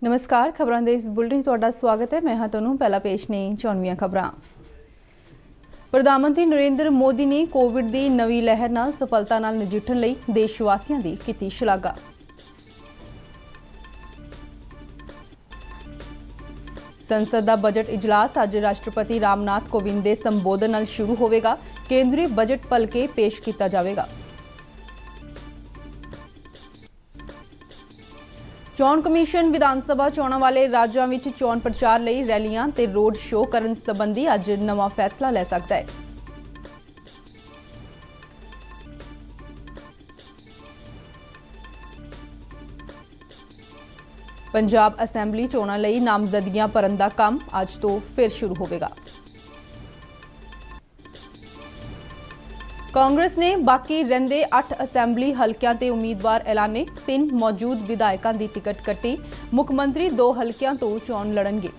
नमस्कार, खबरां दे इस बुलेटिन तुहाडा स्वागत है। मैं हां तुहानूं पहला पेश ने चौनवियां खबरां। प्रधानमंत्री नरेंद्र मोदी ने कोविड दी नवी लहर नाल सफलता नाल नजिठण लई देशवासियां दी कीती शलाघा। संसद दा बजट इजलास अज राष्ट्रपति रामनाथ कोविंद दे संबोधन नाल शुरू होवेगा। केंद्रीय बजट भलके पेश किया जावेगा। चोण कमीशन विधानसभा चोणां वाले राज्यां विच चोण प्रचार लई रैलियां ते रोड शो करन संबंधी अज नवां फैसला लै सकदा है। पंजाब असैंबली चोणां लई नामजदगियां भरन दा कम अज तो फिर शुरू होवेगा। कांग्रेस ने बाकी रहिंदे 8 असैंबली हलकियां ते उम्मीदवार ऐलाने। 3 मौजूद विधायकां दी टिकट कट्टी। मुख्यमंत्री 2 हलकियां तो चोण लड़नगे।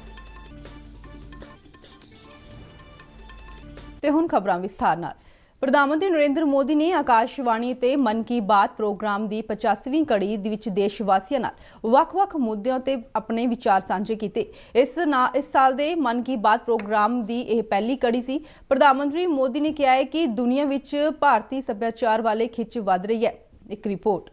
ते हुण खबरां विस्तार नाल। प्रधानमंत्री नरेंद्र मोदी ने आकाशवाणी ते मन की बात प्रोग्राम की 85वीं कड़ी विच देशवासियों नाल वख-वख मुद्दों ते अपने विचार सांझे कीते। इस साल दे मन की बात प्रोग्राम की यह पहली कड़ी सी। प्रधानमंत्री मोदी ने कहा है कि दुनिया विच भारतीय सभ्याचार वाले खिच वध रही है। एक रिपोर्ट।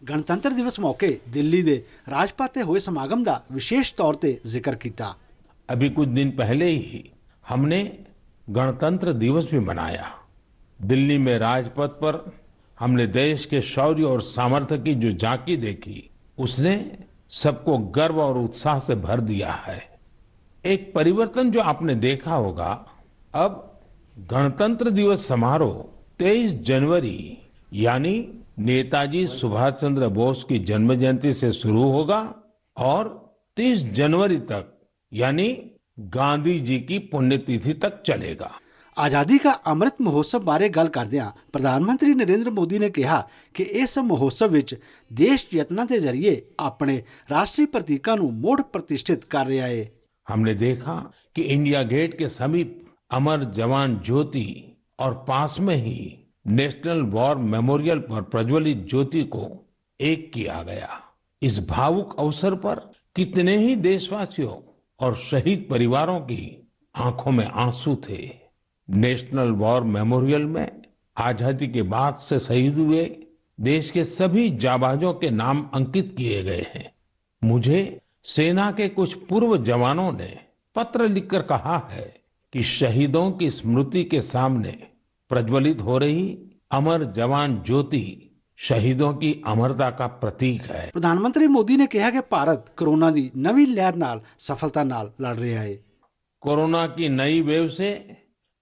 गणतंत्र दिवस मौके दिल्ली दे राजपथ ते हुए समागम का विशेष तौर ते जिक्र किया। अभी कुछ दिन पहले ही हमने गणतंत्र दिवस भी मनाया। दिल्ली में राजपथ पर हमने देश के शौर्य और सामर्थ्य की जो झांकी देखी, उसने सबको गर्व और उत्साह से भर दिया है। एक परिवर्तन जो आपने देखा होगा, अब गणतंत्र दिवस समारोह 23 जनवरी यानी नेताजी सुभाष चंद्र बोस की जन्म जयंती से शुरू होगा और 30 जनवरी तक यानी गांधी जी की पुण्यतिथि तक चलेगा। आजादी का अमृत महोत्सव बारे गल करदियां प्रधानमंत्री नरेंद्र मोदी ने कहा कि इस महोत्सव विच देश यत्नां के जरिए अपने राष्ट्रीय प्रतीकों को मुड़ प्रतिष्ठित कर रहा है। हमने देखा कि इंडिया गेट के समीप अमर जवान ज्योति और पास में ही नेशनल वॉर मेमोरियल पर प्रज्वलित ज्योति को एक किया गया। इस भावुक अवसर पर कितने ही देशवासियों और शहीद परिवारों की आंखों में आंसू थे। नेशनल वॉर मेमोरियल में आजादी के बाद से शहीद हुए देश के सभी जाबाजों के नाम अंकित किए गए हैं। मुझे सेना के कुछ पूर्व जवानों ने पत्र लिखकर कहा है कि शहीदों की स्मृति के सामने प्रज्वलित हो रही अमर जवान ज्योति शहीदों की अमरता का प्रतीक है। प्रधानमंत्री मोदी ने कहा कि भारत कोरोना की नवी लहर नाल सफलता नाल लड़ रहा है। कोरोना की नई वेव से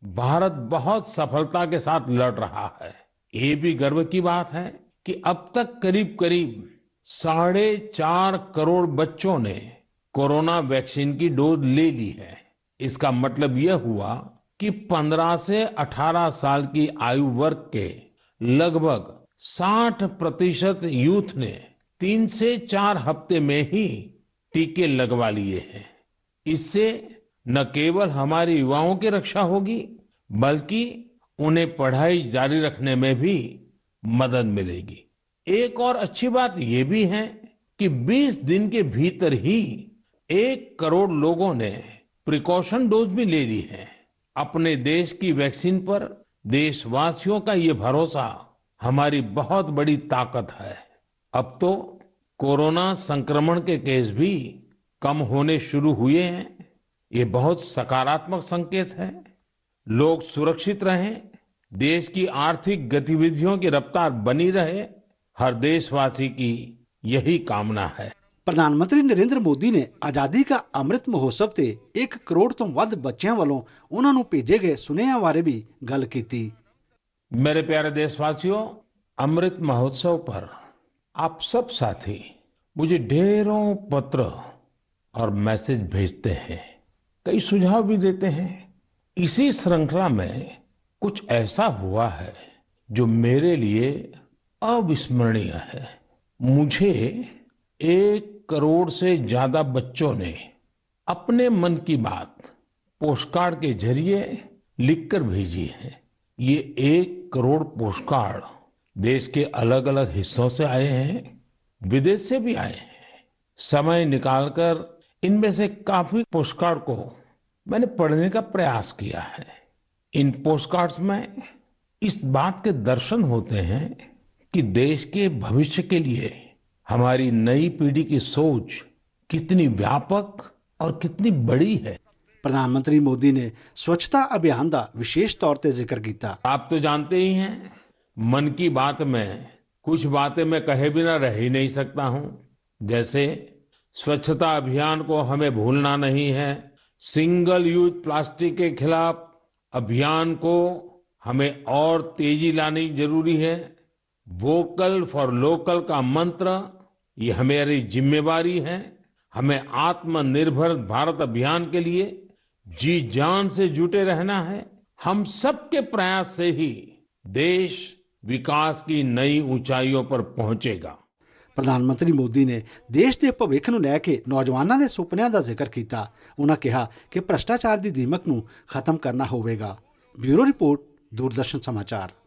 भारत बहुत सफलता के साथ लड़ रहा है। ये भी गर्व की बात है कि अब तक करीब करीब 4.5 करोड़ बच्चों ने कोरोना वैक्सीन की डोज ले ली है। इसका मतलब यह हुआ कि 15 से 18 साल की आयु वर्ग के लगभग 60% यूथ ने 3 से 4 हफ्ते में ही टीके लगवा लिए हैं। इससे न केवल हमारे युवाओं की रक्षा होगी बल्कि उन्हें पढ़ाई जारी रखने में भी मदद मिलेगी। एक और अच्छी बात यह भी है कि 20 दिन के भीतर ही 1 करोड़ लोगों ने प्रिकॉशन डोज भी ले ली है। अपने देश की वैक्सीन पर देशवासियों का ये भरोसा हमारी बहुत बड़ी ताकत है। अब तो कोरोना संक्रमण के केस भी कम होने शुरू हुए हैं। ये बहुत सकारात्मक संकेत है। लोग सुरक्षित रहें, देश की आर्थिक गतिविधियों की रफ्तार बनी रहे, हर देशवासी की यही कामना है। प्रधानमंत्री नरेंद्र मोदी ने आजादी का अमृत महोत्सव ते 1 करोड़ तो वध बच्चों वालों उन्होंने भेजे गए सुनेहा बारे भी गल की। मेरे प्यारे देशवासियों, अमृत महोत्सव पर आप सब साथी मुझे ढेरों पत्र और मैसेज भेजते हैं, कई सुझाव भी देते हैं। इसी श्रृंखला में कुछ ऐसा हुआ है जो मेरे लिए अविस्मरणीय है। मुझे 1 करोड़ से ज्यादा बच्चों ने अपने मन की बात पोस्टकार्ड के जरिए लिखकर भेजी है। ये 1 करोड़ पोस्टकार्ड देश के अलग अलग हिस्सों से आए हैं, विदेश से भी आए हैं। समय निकालकर इनमें से काफी पोस्टकार्ड को मैंने पढ़ने का प्रयास किया है। इन पोस्टकार्ड्स में इस बात के दर्शन होते हैं कि देश के भविष्य के लिए हमारी नई पीढ़ी की सोच कितनी व्यापक और कितनी बड़ी है। प्रधानमंत्री मोदी ने स्वच्छता अभियान का विशेष तौर पर जिक्र किया। आप तो जानते ही हैं, मन की बात में कुछ बातें मैं कहे बिना रह ही नहीं सकता हूं। जैसे स्वच्छता अभियान को हमें भूलना नहीं है, सिंगल यूज प्लास्टिक के खिलाफ अभियान को हमें और तेजी लानी जरूरी है। वोकल फॉर लोकल का मंत्र ये हमारी जिम्मेवारी है। हमें आत्मनिर्भर भारत अभियान के लिए जी जान से जुटे रहना है। हम सबके प्रयास से ही देश विकास की नई ऊंचाइयों पर पहुंचेगा। प्रधानमंत्री मोदी ने देश के भविख ਨੂੰ ਲੈ ਕੇ ਨੌਜਵਾਨਾਂ ਦੇ ਸੁਪਨਿਆਂ ਦਾ ਜ਼ਿਕਰ ਕੀਤਾ। ਉਹਨਾਂ ਕਿਹਾ ਕਿ ਭ੍ਰਸ਼ਟਾਚਾਰ ਦੀ ਦੀਮਕ ਨੂੰ ਖਤਮ ਕਰਨਾ ਹੋਵੇਗਾ। ਬਿਊਰੋ ਰਿਪੋर्ट, दूरदर्शन समाचार।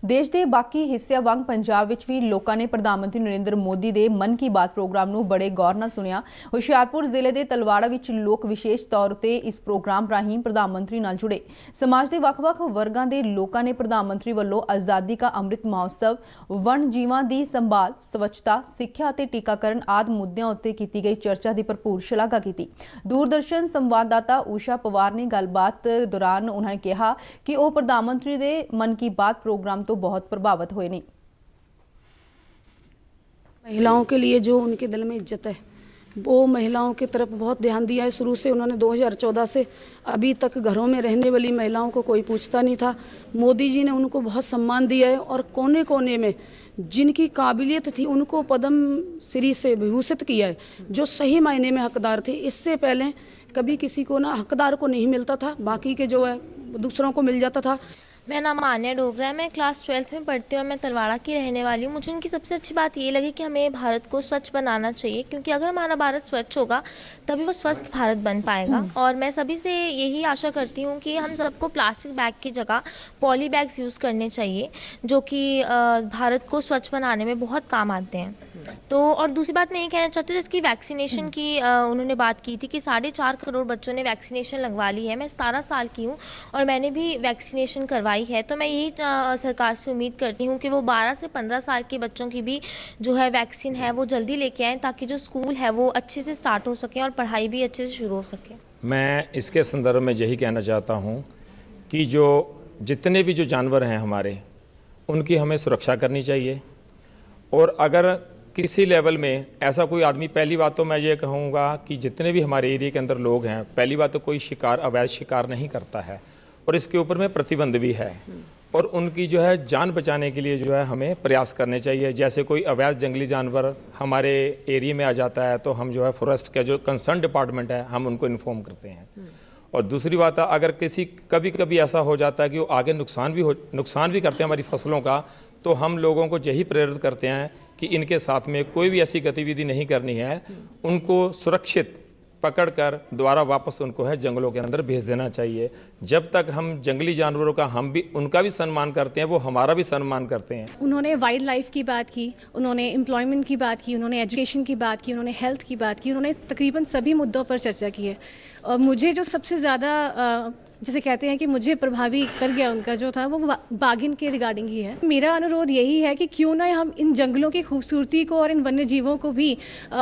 ਦੇਸ਼ ਦੇ ਬਾਕੀ ਹਿੱਸਿਆਂ ਵਾਂਗ ਪੰਜਾਬ ਵਿੱਚ ਵੀ ਲੋਕਾਂ ਨੇ ਪ੍ਰਧਾਨ ਮੰਤਰੀ ਨਰਿੰਦਰ ਮੋਦੀ ਦੇ ਮਨ ਕੀ ਬਾਤ ਪ੍ਰੋਗਰਾਮ ਨੂੰ ਬੜੇ ਗੌਰ ਨਾਲ ਸੁਣਿਆ। ਹੁਸ਼ਿਆਰਪੁਰ ਜ਼ਿਲ੍ਹੇ ਦੇ ਤਲਵਾੜਾ ਵਿੱਚ ਲੋਕ ਵਿਸ਼ੇਸ਼ ਤੌਰ ਤੇ ਇਸ ਪ੍ਰੋਗਰਾਮ ਰਾਹੀਂ ਪ੍ਰਧਾਨ ਮੰਤਰੀ ਨਾਲ ਜੁੜੇ। ਸਮਾਜ ਦੇ ਵੱਖ-ਵੱਖ ਵਰਗਾਂ ਦੇ ਲੋਕਾਂ ਨੇ ਪ੍ਰਧਾਨ ਮੰਤਰੀ ਵੱਲੋਂ ਆਜ਼ਾਦੀ ਕਾ ਅੰਮ੍ਰਿਤ ਮਹੋਤਸਵ, ਵਣ ਜੀਵਾਂ ਦੀ ਸੰਭਾਲ, ਸਵੱਛਤਾ, ਸਿੱਖਿਆ ਅਤੇ ਟੀਕਾਕਰਨ ਆਦਿ ਮੁੱਦਿਆਂ ਉੱਤੇ ਕੀਤੀ ਗਈ ਚਰਚਾ ਦੀ ਭਰਪੂਰ ਸ਼ਲਾਘਾ ਕੀਤੀ। ਦੂਰਦਰਸ਼ਨ ਸੰਵਾਦਦਾਤਾ ਊਸ਼ਾ ਪਵਾਰ ਨੇ ਗੱਲਬਾਤ ਦੌਰਾਨ ਉਹਨਾਂ ਨੇ ਕਿਹਾ ਕਿ ਉਹ ਪ੍ਰਧਾਨ ਮੰਤਰੀ ਦੇ ਮਨ ਕੀ ਬਾਤ ਪ੍ਰੋਗਰਾਮ तो बहुत प्रभावित हुए नहीं। महिलाओं के लिए जो उनके दिल में इज्जत है, वो महिलाओं की तरफ बहुत ध्यान दिया है। शुरू से उन्होंने 2014 से अभी तक घरों में रहने वाली महिलाओं को कोई पूछता नहीं था। मोदी जी ने उनको बहुत सम्मान दिया है और कोने कोने में जिनकी काबिलियत थी उनको पद्म श्री से विभूषित किया है, जो सही मायने में हकदार थे। इससे पहले कभी किसी को ना हकदार को नहीं मिलता था, बाकी के जो है दूसरों को मिल जाता था। मेरा नाम मान्या डोगरा है। मैं क्लास 12th में पढ़ती हूँ और मैं तलवाड़ा की रहने वाली हूँ। मुझे उनकी सबसे अच्छी बात ये लगी कि हमें भारत को स्वच्छ बनाना चाहिए, क्योंकि अगर हमारा भारत स्वच्छ होगा तभी वो स्वस्थ भारत बन पाएगा। और मैं सभी से यही आशा करती हूँ कि हम सबको प्लास्टिक बैग की जगह पॉली बैग्स यूज़ करने चाहिए, जो कि भारत को स्वच्छ बनाने में बहुत काम आते हैं। तो और दूसरी बात मैं ये कहना चाहती हूँ, जिसकी वैक्सीनेशन की उन्होंने बात की थी कि 4.5 करोड़ बच्चों ने वैक्सीनेशन लगवा ली है। मैं 17 साल की हूँ और मैंने भी वैक्सीनेशन करवाई है। तो मैं यही सरकार से उम्मीद करती हूँ कि वो 12 से 15 साल के बच्चों की भी जो है वैक्सीन है वो जल्दी लेके आएँ, ताकि जो स्कूल है वो अच्छे से स्टार्ट हो सके और पढ़ाई भी अच्छे से शुरू हो सके। मैं इसके संदर्भ में यही कहना चाहता हूँ कि जो जितने भी जो जानवर हैं हमारे, उनकी हमें सुरक्षा करनी चाहिए। और अगर किसी लेवल में ऐसा कोई आदमी, पहली बात तो मैं ये कहूँगा कि जितने भी हमारे एरिया के अंदर लोग हैं, पहली बात तो कोई शिकार, अवैध शिकार नहीं करता है और इसके ऊपर में प्रतिबंध भी है। और उनकी जो है जान बचाने के लिए जो है हमें प्रयास करने चाहिए। जैसे कोई अवैध जंगली जानवर हमारे एरिया में आ जाता है तो हम जो है फॉरेस्ट का जो कंसर्न डिपार्टमेंट है हम उनको इन्फॉर्म करते हैं। और दूसरी बात है, अगर किसी कभी कभी ऐसा हो जाता है कि वो आगे नुकसान भी करते हैं हमारी फसलों का, तो हम लोगों को यही प्रेरित करते हैं कि इनके साथ में कोई भी ऐसी गतिविधि नहीं करनी है। उनको सुरक्षित पकड़कर दोबारा वापस उनको है जंगलों के अंदर भेज देना चाहिए। जब तक हम जंगली जानवरों का उनका भी सम्मान करते हैं, वो हमारा भी सम्मान करते हैं। उन्होंने वाइल्ड लाइफ की बात की, उन्होंने एम्प्लॉयमेंट की बात की, उन्होंने एजुकेशन की बात की, उन्होंने हेल्थ की बात की, उन्होंने तकरीबन सभी मुद्दों पर चर्चा की है। और मुझे जो सबसे ज़्यादा जैसे कहते हैं कि मुझे प्रभावी कर गया उनका जो था, वो बाघिन के रिगार्डिंग ही है। मेरा अनुरोध यही है कि क्यों ना हम इन जंगलों की खूबसूरती को और इन वन्य जीवों को भी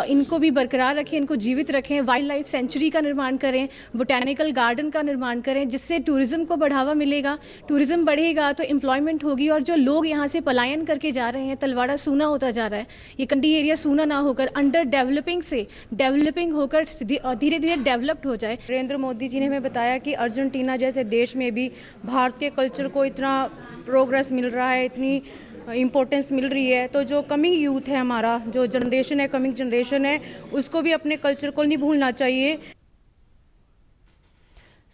इनको भी बरकरार रखें, इनको जीवित रखें। वाइल्ड लाइफ सेंचुरी का निर्माण करें, बोटैनिकल गार्डन का निर्माण करें, जिससे टूरिज्म को बढ़ावा मिलेगा। टूरिज्म बढ़ेगा तो एम्प्लॉयमेंट होगी और जो लोग यहाँ से पलायन करके जा रहे हैं, तलवाड़ा सूना होता जा रहा है, ये कंडी एरिया सूना ना होकर अंडर डेवलपिंग से डेवलपिंग होकर धीरे धीरे डेवलप्ड हो जाए। नरेंद्र मोदी जी ने हमें बताया कि अर्जेंटीना जैसे देश में भी भारतीय कल्चर को इतना प्रोग्रेस मिल रहा है, इतनी इम्पोर्टेंस मिल रही है, तो जो कमिंग यूथ है, हमारा जो जनरेशन है, कमिंग जनरेशन है, उसको भी अपने कल्चर को नहीं भूलना चाहिए।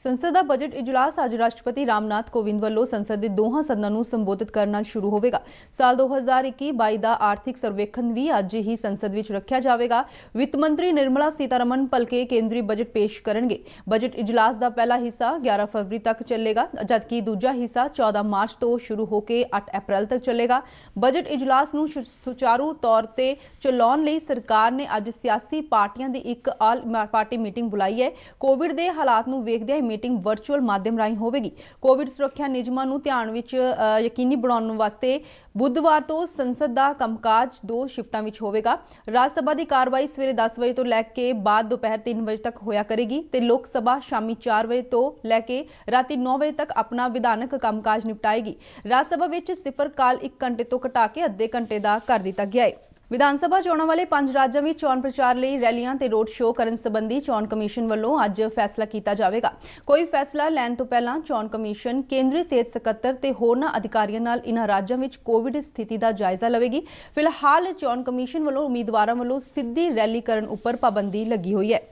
संसद का बजट इजलास अज राष्ट्रपति रामनाथ कोविंद वालों संसद के दोहां सदनां नूं संबोधित करन नाल शुरू होवेगा। साल 2021-22 का आर्थिक सर्वेखण भी अज ही संसद विच रखिया जावेगा। वित्त मंत्री निर्मला सीतारमण भलके केंद्रीय बजट पेश करनगे। बजट इजलास का पहला हिस्सा 11 फरवरी तक चलेगा, जबकि दूजा हिस्सा 14 मार्च तो शुरू होकर 8 अप्रैल तक चलेगा। बजट इजलास नूं सुचारू तौर ते चलाउण लई सरकार ने अज सियासी पार्टियां दी एक आल पार्टी मीटिंग बुलाई है। कोविड के हालात नूं वेखदे मीटिंग वर्चुअल माध्यम राही होवेगी। कोविड सुरक्षा नियमां नूं ध्यान विच यकीनी बनाउण वास्ते बुधवार तो संसद का कामकाज 2 शिफ्टां विच होवेगा। राज्य सभा की कार्रवाई सवेरे 10 बजे तो लैके बाद दोपहर 3 बजे तक होया करेगी ते लोक सभा शामी 4 बजे तो लैके राती 9 बजे तक अपना विधानक कामकाज निपटाएगी। राज्य सभा विच सिफर काल 1 घंटे तो घटा के अद्धे घंटे का कर दिता गया है। विधान सभा चोणां वाले 5 राज्यां विच चोण प्रचार लई रैलियां ते रोड शो करन संबंधी चोण कमीशन वालों अज फैसला कीता जावेगा। कोई फैसला लैण तो पहलां चोण कमीशन केंद्रीय सेहत सकत्तर ते होरनां अधिकारियां नाल इन्हां राज्यां विच कोविड स्थिति का जायजा लवेगी। फिलहाल चोण कमीशन वालों उम्मीदवारां वालों सिद्धी रैली करन उपर पाबंदी लगी हुई है।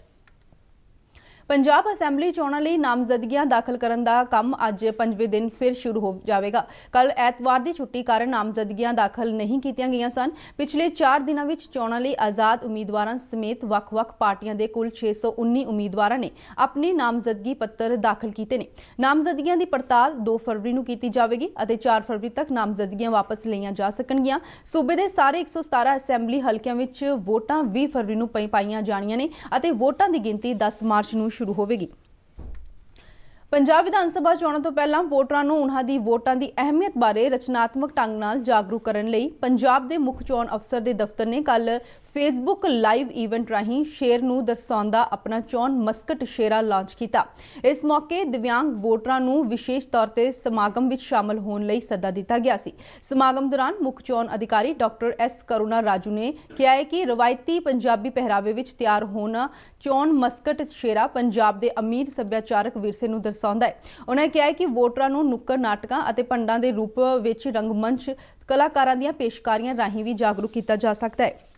पंजाब असैंबली चोणां लई नामजदगियां दाखल करन दा काम अज 5वें दिन फिर शुरू हो जाएगा। कल ऐतवार की छुट्टी कारण नामजदगियां दाखल नहीं कीतियां गईयां सन। पिछले 4 दिनों में चोणां लई आजाद उम्मीदवारों समेत वख-वख पार्टियां दे कुल 619 उम्मीदवारों ने अपने नामजदगी पत्र दाखल किए हैं। नामजदगियां की पड़ताल 2 फरवरी नूं कीती जाएगी और 4 फरवरी तक नामजदगियां वापस लईयां जा सकणगियां। सूबे के सारे 117 असैंबली हलकियां विच वोटां 20 फरवरी नूं पाईयां जाणियां ने अते वोटां की गिनती 10 मार्च नूं शुरू होवेगी। पंजाब विधान सभा चोणां तो पहलां वोटरां नूं उन्हां दी वोटां दी अहमियत बारे रचनात्मक ढंग नाल जागरूक करन लई पंजाब दे मुख चोण अफसर दे दफ्तर ने कल फेसबुक लाइव इवेंट राही शेर नूं दर्शाउंदा अपना चोण मस्कट शेरा लॉन्च किया। इस मौके दिव्यांग वोटरां नूं विशेष तौर ते समागम विच शामिल होण लई सद्दा दिता गया सी। समागम दौरान मुख चोण अधिकारी डॉक्टर एस करुणा राजू ने कहा है कि रवायती पंजाबी पहरावे विच तैयार होना चोण मस्कट शेरा पंजाब दे अमीर सभ्याचारक विरसे नूं दर्शाउंदा है। उन्होंने कहा है कि वोटरां नूं नुक्कड़ नाटकां अते भंडां दे रूप विच रंगमंच कलाकारां दीआं पेशकारियां राहीं भी जागरूक किया जा सकता है।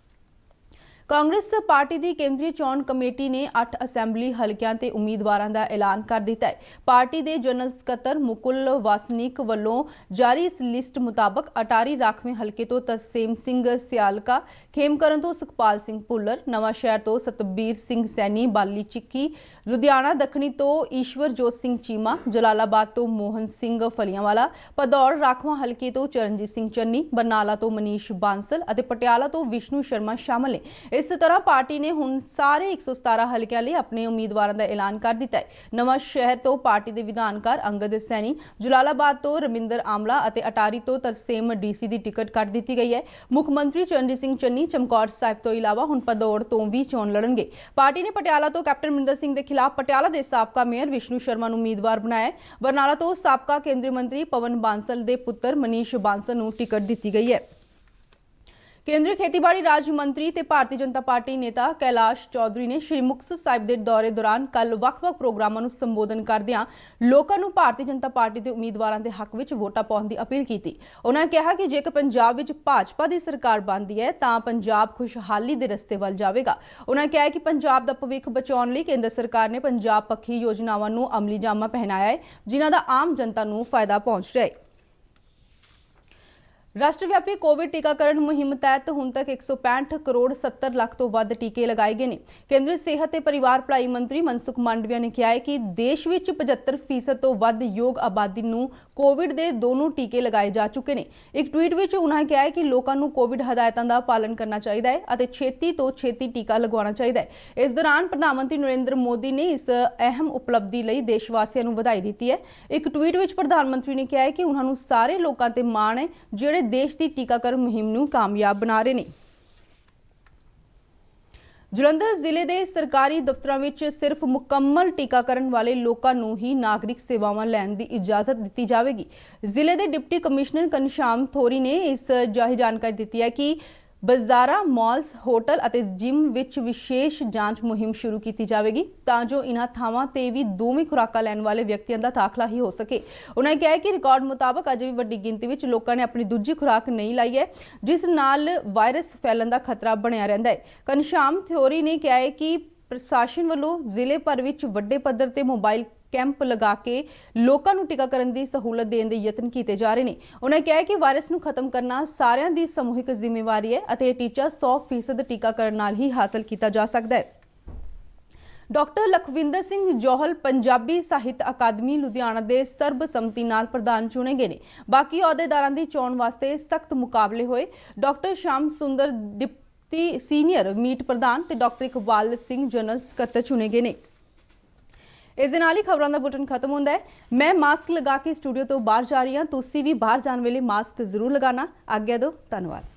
कांग्रेस पार्टी की केंद्रीय चोण कमेटी ने 8 असैंबली हलकियां ते उम्मीदवारों का ऐलान कर दिता है। पार्टी के जनरल सकत्तर मुकुल वासनिक वालों जारी इस लिस्ट मुताबक अटारी राखवें हलके तो तरसेम सिंह सियालका, खेमकरन तो सुखपाल सिंह भुल्लर, नवां शहर तो सतबीर सिंह सैनी बाली चिक्की, लुधियाना दखनी तो ईश्वरजोत सिंह चीमा, जलालाबाद तो मोहन सिंह फलियांवाला, भदौड़ राखवां हलके तो चरणजीत सिंह चन्नी, बरनाला तो मनीष बांसल और पटियाला तो विष्णु शर्मा शामिल ने। इस तरह पार्टी ने हुण सारे 117 हलकियां लई अपने उम्मीदवारों का ऐलान कर दिता है। नवां शहर तो पार्टी के विधानकार अंगद सैनी, जलालाबाद तो रमिंदर आमला और अटारी तो तरसेम डीसी की टिकट कट दी गई है। मुख मंत्री चरणजीत सिंह चन्नी चमकौर साहिब तो इलावा हुण भदौड़ तो भी चोण लड़नगे। पार्टी ने पटियाला तो कैप्टन अमरिंदर सिंह के खिलाफ पटियाला के साबका मेयर विष्णु शर्मा नूं उम्मीदवार बनाया है। बरनाला तो साबका केंद्रीय मंत्री पवन बांसल के पुत्र मनीष बांसल नूं टिकट दी गई है। केंद्रीय खेतीबाड़ी राज्य मंत्री ते भारतीय जनता पार्टी नेता कैलाश चौधरी ने श्री मुक्तसर साहिब के दौरे दौरान कल वख-वख प्रोग्रामां नूं संबोधन करदिआं लोकां नूं भारतीय जनता पार्टी के उम्मीदवारों के हक विच वोटां पाउण दी अपील की। उन्होंने कहा कि जेकर पंजाब विच भाजपा की सरकार बनती है तां पंजाब खुशहाली के रस्ते वल जावेगा। उन्होंने कहा कि पंजाब का भविख बचाउण लई केंद्र सरकार ने पंजाब पक्खी योजनावां नूं अमली जामा पहनाया है, जिन्हां दा आम जनता नूं फायदा पहुंच रहा है। राष्ट्रव्यापी कोविड टीकाकरण मुहिम तहत हुण तक 165 करोड़ 70 लाख तो वध टीके लगाए गए हैं। केंद्रीय सेहत ते परिवार भलाई मंत्री मनसुख मांडविया ने कहा है कि देश विच 75% तो वध योग आबादी नूं कोविड के दोनों टीके लगाए जा चुके हैं। एक ट्वीट विच उन्होंने कहा है कि लोगों नूं कोविड हदायतां दा पालन करना चाहिए है और छेती तो छेती टीका लगवाना चाहिए है। इस दौरान प्रधानमंत्री नरेंद्र मोदी ने इस अहम उपलब्धि लई देशवासियों नूं बधाई दी है। एक ट्वीट विच प्रधानमंत्री ने कहा है कि उन्होंने सारे लोगों ते माण है जिहड़े देश की टीकाकरण मुहिम नूं कामयाब बना रहे हैं। जलंधर जिले के सरकारी दफ्तरों में सिर्फ मुकम्मल टीकाकरण वाले लोगों नूं ही नागरिक सेवावां लैण की इजाजत दी जाएगी। जिले के डिप्टी कमिश्नर घनश्याम थोरी ने इस जानकारी दी है कि बाजारां, मॉल्स, होटल और जिम विच विशेष जांच मुहिम शुरू की जाएगी तां जो इन्हां थावां ते भी दोवें खुराकां लैण वाले व्यक्तियों का दाखला ही हो सके। उन्होंने कहा कि रिकॉर्ड मुताबक अजे भी वड्डी गिनती विच लोकां ने अपनी दूजी खुराक नहीं लाई है, जिस नाल वायरस फैलण का खतरा बनिया रहिंदा है। घनश्याम थोरी ने कहा है कि प्रशासन वालों जिले भर विच वड्डे पद्धर ते मोबाइल कैंप लगा के लोकां नूं टीकाकरण की सहूलत देने के यतन किए जा रहे हैं। उन्होंने कहा कि वायरस नूं खत्म करना सारिਆਂ ਦੀ समूहिक जिम्मेवारी है और यह टीचा 100% टीकाकरण नाल ही हासिल किया जा सकता है। डॉक्टर लखविंदर सिंह जौहल पंजाबी साहित्य अकादमी लुधियाना के सर्बसम्मति नाल प्रधान चुने गए ने। बाकी अहुदेदारां दी चोण वास्ते सख्त मुकाबले होए। डॉक्टर श्याम सुंदर डिप्टी सीनियर मीट प्रधान ते डॉक्टर इकबाल सिंह जनरल सकत्तर चुने गए ने। इस दे नाल ही खबरां दा बुलेटिन खत्म होंदा है। मैं मास्क लगा के स्टूडियो तो बाहर जा रही हां, तुसीं भी बाहर जाण वेले मास्क जरूर लगाना। आग्या दो, धन्नवाद।